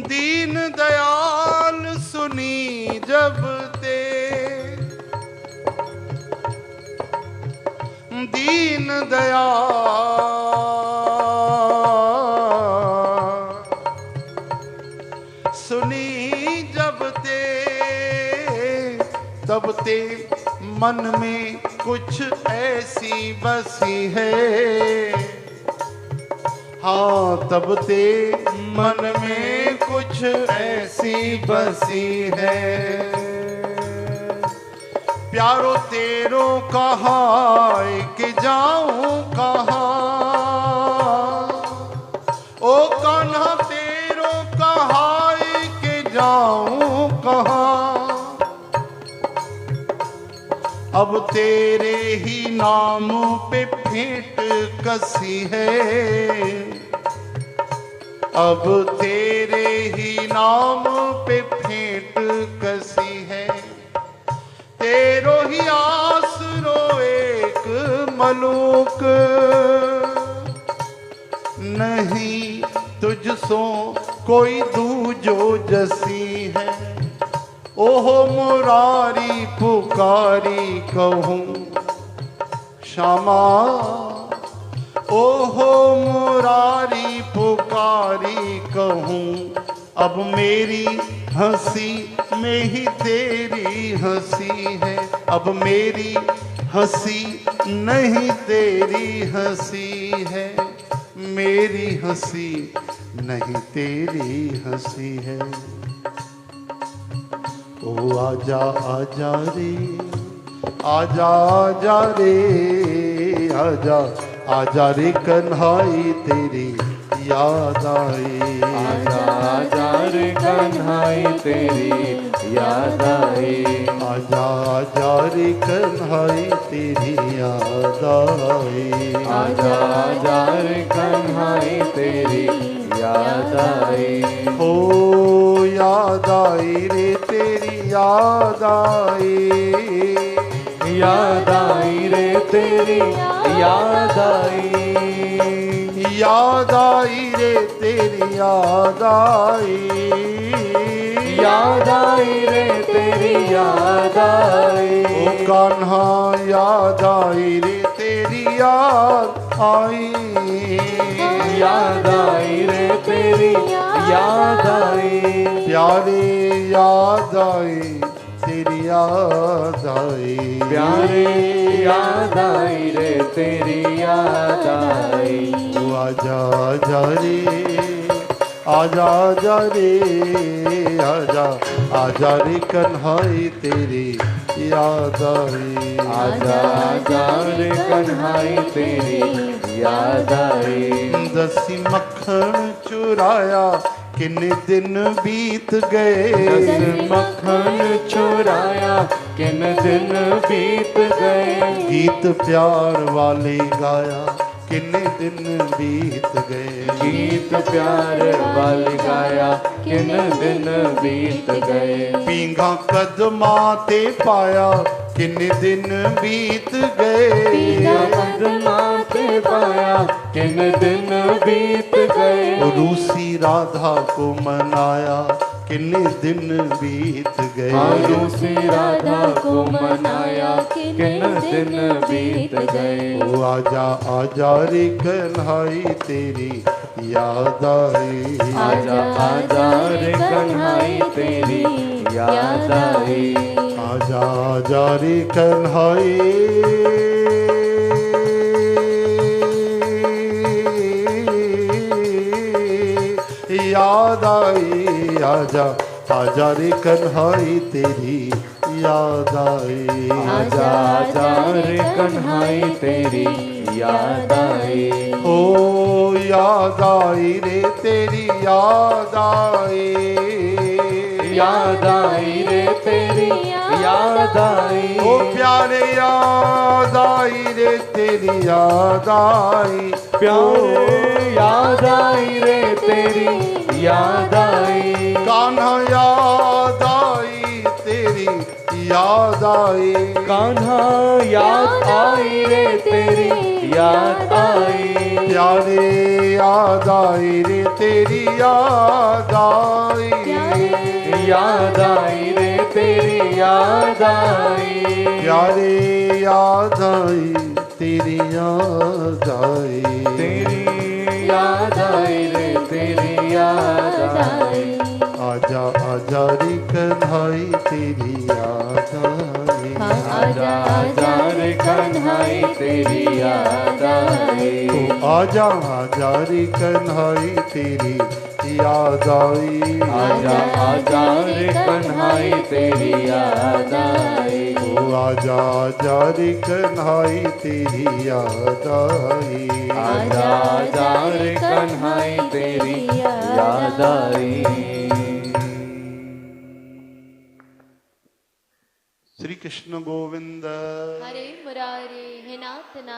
दीन दयाल सुनी जब ते, दीन दयाल सुनी जब ते, तब ते मन में कुछ ऐसी बसी है। हाँ, तब ते मन में कुछ ऐसी बसी है। प्यारो तेरो कहाँ कि जाऊं कहाँ, ओ कान्हा तेरो कहाँ कि जाऊं कहाँ। अब तेरे ही नाम पे भेंट कसी है, अब तेरे ही नाम पे भेंट कसी है। तेरो ही आसरो एक मलूक, नहीं तुझसो कोई दूजो जसी है। ओहो मुरारी पुकारी कहूँ श्यामा, ओहो मुरारी पुकारी कहूँ। अब मेरी हंसी में ही तेरी हंसी है, अब मेरी हंसी नहीं तेरी हंसी है। मेरी हंसी नहीं तेरी हंसी है। ओ आजा आजा रे, आजा आजा रे, आजा आजा रे कन्हाई तेरी याद आई। आजा आजा रे कन्हाई तेरी याद आई। आजा आजा रे कन्हाई तेरी याद आई। आजा आजा रे कन्हाई तेरी याद आई। हो याद आई रे तेरी याद आई। याद आई रे तेरी याद आई। याद आई रे तेरी याद आई। याद आई रे तेरी याद आई। ओ कान्हा याद आई रे तेरी याद आई। याद आई रे तेरी याद आई। प्यारे याद आई तेरी याद आई। प्यारे याद आई रे तेरी याद आई। ओ आजा आजा रे, आजा आजा रे, आजा आजा रे कन्हाई तेरी याद आई। आजा आजा रे कन्हाई तेरी याद आई। दसी मक्खन चुराया किन्ने दिन बीत गए। दस मक्खन चुराया किन दिन बीत गए। गीत प्यार वाले गाया किन्ने दिन बीत गए। गीत प्यार वाले गाया किन दिन बीत गए। पींघा कदमा ते पाया किन्ने दिन बीत गए। माते पाया किन दिन बीत गए। रूसी राधा को मनाया किन्ने दिन बीत गए। रूसी राधा को मनाया किन दिन बीत गए। ओ आजा आजा रे कन्हाई तेरी याद आई। आजा आजा रे कन्हाई तेरी याद आई। आजा आजा रे कन्हाई। याद आई। आजा आजा रे कन्हाई तेरी याद आई। आजा आजा रे कन्हाई तेरी याद आई। ओ याद आई रे तेरी याद आई। याद आई रे तेरी याद आई। ओ प्यारे याद आई रे तेरी याद आई। प्यारे याद आई रे तेरी याद आई। कान्हा याद आई तेरी याद आई। कान्हा याद आई रे तेरी याद आई, प्यारे याद आई रे तेरी याद आई, याद आई रे तेरी याद आई, प्यारे याद आई तेरी याद आई, तेरी याद आई रे तेरी याद आई, आजा आजा रे कन्हाई तेरी याद आई, आजा आजा रे कन्हाई तेरी याद आई, आजा आजा रे कन्हाई तेरी याद आई, आजा आजा रे कन्हाई तेरी याद आई, आजा आजा रे कन्हाई तेरी याद आई, आजा आजा रे कन्हाई तेरी याद आई। श्री कृष्ण गोविंद। हरे मुरारे हे नाथ